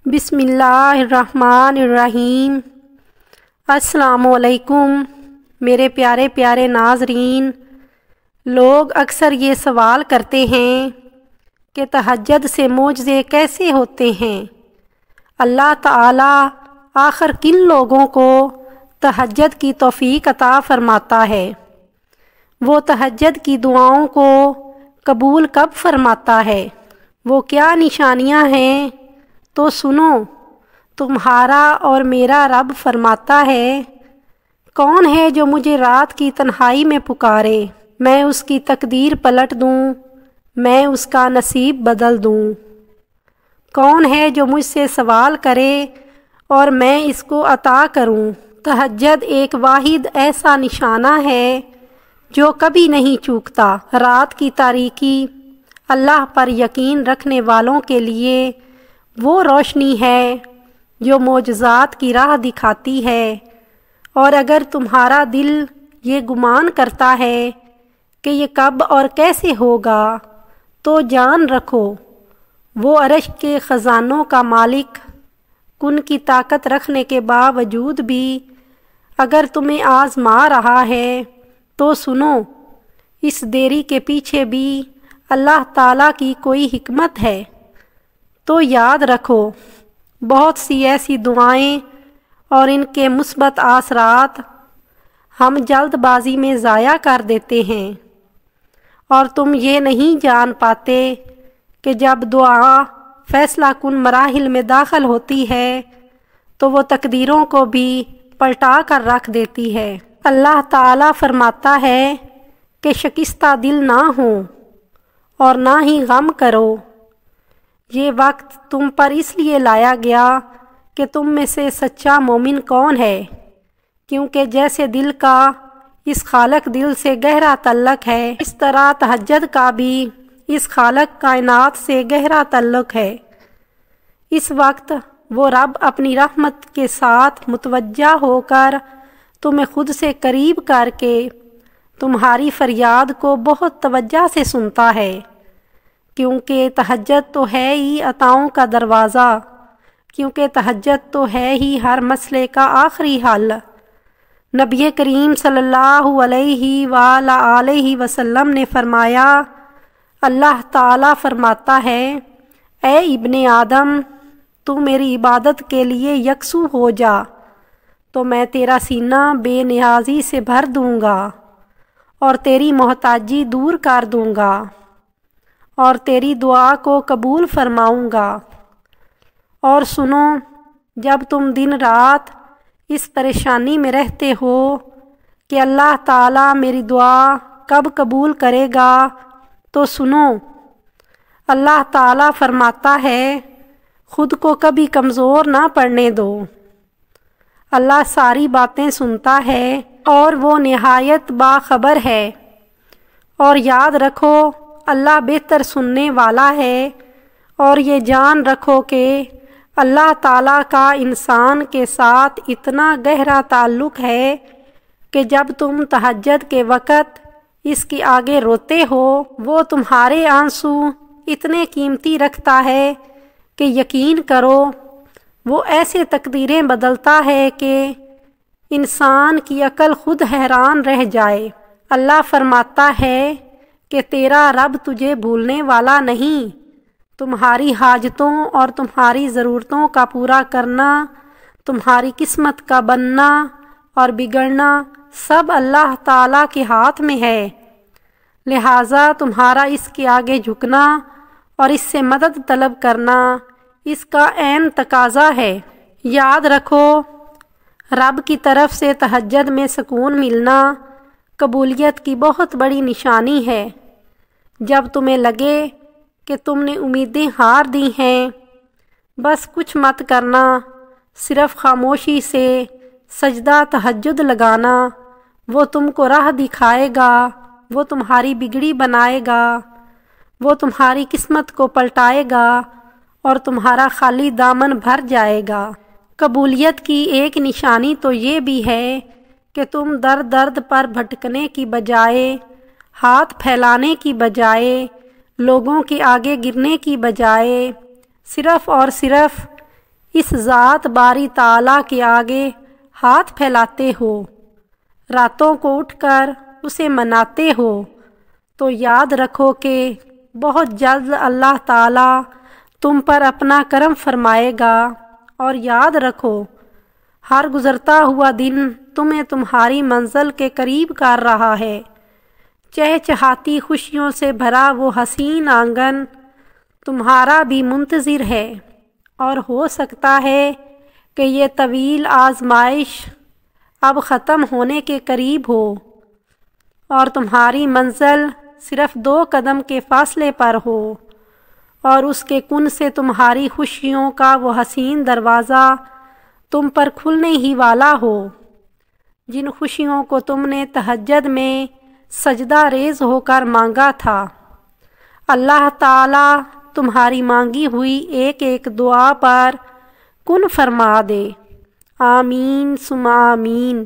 بسم اللہ الرحمن الرحیم۔ السلام علیکم میرے پیارے پیارے ناظرین۔ لوگ اکثر یہ سوال کرتے ہیں کہ تہجد سے معجزے کیسے ہوتے ہیں؟ اللہ تعالیٰ آخر کن لوگوں کو تہجد کی توفیق عطا فرماتا ہے؟ وہ تہجد کی دعاؤں کو قبول کب فرماتا ہے؟ وہ کیا نشانیاں ہیں؟ تو سنو، تمہارا اور میرا رب فرماتا ہے، کون ہے جو مجھے رات کی تنہائی میں پکارے، میں اس کی تقدیر پلٹ دوں، میں اس کا نصیب بدل دوں۔ کون ہے جو مجھ سے سوال کرے اور میں اس کو عطا کروں؟ تہجد ایک واحد ایسا نشانہ ہے جو کبھی نہیں چوکتا۔ رات کی تاریکی اللہ پر یقین رکھنے والوں کے لیے وہ روشنی ہے جو معجزات کی راہ دکھاتی ہے، اور اگر تمہارا دل یہ گمان کرتا ہے کہ یہ کب اور کیسے ہوگا، تو جان رکھو وہ عرش کے خزانوں کا مالک کن کی طاقت رکھنے کے باوجود بھی اگر تمہیں آزما رہا ہے تو سنو، اس دیری کے پیچھے بھی اللہ تعالیٰ کی کوئی حکمت ہے۔ تو یاد رکھو، بہت سی ایسی دعائیں اور ان کے مثبت اثرات ہم جلد بازی میں ضائع کر دیتے ہیں، اور تم یہ نہیں جان پاتے کہ جب دعا فیصلہ کن مراحل میں داخل ہوتی ہے تو وہ تقدیروں کو بھی پلٹا کر رکھ دیتی ہے۔ اللہ تعالیٰ فرماتا ہے کہ شکستہ دل نہ ہو اور نہ ہی غم کرو، یہ وقت تم پر اس لیے لایا گیا کہ تم میں سے سچا مومن کون ہے، کیونکہ جیسے دل کا اس خالق دل سے گہرا تعلق ہے، اس طرح تہجد کا بھی اس خالق کائنات سے گہرا تعلق ہے۔ اس وقت وہ رب اپنی رحمت کے ساتھ متوجہ ہو کر تمہیں خود سے قریب کر کے تمہاری فریاد کو بہت توجہ سے سنتا ہے، کیونکہ تہجد تو ہے ہی عطاؤں کا دروازہ، کیونکہ تہجد تو ہے ہی ہر مسئلے کا آخری حل۔ نبی کریم صلی اللہ علیہ وآلہ وسلم نے فرمایا، اللہ تعالیٰ فرماتا ہے، اے ابن آدم، تو میری عبادت کے لیے یکسو ہو جا تو میں تیرا سینہ بے نیازی سے بھر دوں گا، اور تیری محتاجی دور کر دوں گا، اور تیری دعا کو قبول فرماؤں گا۔ اور سنو، جب تم دن رات اس پریشانی میں رہتے ہو کہ اللہ تعالیٰ میری دعا کب قبول کرے گا، تو سنو، اللہ تعالیٰ فرماتا ہے، خود کو کبھی کمزور نہ پڑنے دو۔ اللہ ساری باتیں سنتا ہے اور وہ نہایت باخبر ہے، اور یاد رکھو اللہ بہتر سننے والا ہے، اور یہ جان رکھو کہ اللہ تعالیٰ کا انسان کے ساتھ اتنا گہرا تعلق ہے کہ جب تم تہجد کے وقت اس کے آگے روتے ہو، وہ تمہارے آنسو اتنے قیمتی رکھتا ہے کہ یقین کرو وہ ایسے تقدیریں بدلتا ہے کہ انسان کی عقل خود حیران رہ جائے۔ اللہ فرماتا ہے کہ تیرا رب تجھے بھولنے والا نہیں، تمہاری حاجتوں اور تمہاری ضرورتوں کا پورا کرنا، تمہاری قسمت کا بننا اور بگڑنا سب اللہ تعالیٰ کے ہاتھ میں ہے، لہٰذا تمہارا اس کے آگے جھکنا اور اس سے مدد طلب کرنا اس کا عین تقاضا ہے۔ یاد رکھو، رب کی طرف سے تہجد میں سکون ملنا قبولیت کی بہت بڑی نشانی ہے۔ جب تمہیں لگے کہ تم نے امیدیں ہار دی ہیں، بس کچھ مت کرنا، صرف خاموشی سے سجدہ تہجد لگانا، وہ تم کو راہ دکھائے گا، وہ تمہاری بگڑی بنائے گا، وہ تمہاری قسمت کو پلٹائے گا اور تمہارا خالی دامن بھر جائے گا۔ قبولیت کی ایک نشانی تو یہ بھی ہے کہ تم درد پر بھٹکنے کی بجائے، ہاتھ پھیلانے کی بجائے، لوگوں کے آگے گرنے کی بجائے صرف اور صرف اس ذات باری تعالیٰ کے آگے ہاتھ پھیلاتے ہو، راتوں کو اٹھ کر اسے مناتے ہو، تو یاد رکھو کہ بہت جلد اللہ تعالیٰ تم پر اپنا کرم فرمائے گا، اور یاد رکھو ہر گزرتا ہوا دن تمہیں تمہاری منزل کے قریب کر رہا ہے۔ چہچہاتی خوشیوں سے بھرا وہ حسین آنگن تمہارا بھی منتظر ہے، اور ہو سکتا ہے کہ یہ طویل آزمائش اب ختم ہونے کے قریب ہو اور تمہاری منزل صرف 2 قدم کے فاصلے پر ہو، اور اس کے کن سے تمہاری خوشیوں کا وہ حسین دروازہ تم پر کھلنے ہی والا ہو۔ جن خوشیوں کو تم نے تہجد میں سجدہ ریز ہو کر مانگا تھا، اللہ تعالیٰ تمہاری مانگی ہوئی ایک ایک دعا پر کن فرما دے۔ آمین ثم آمین۔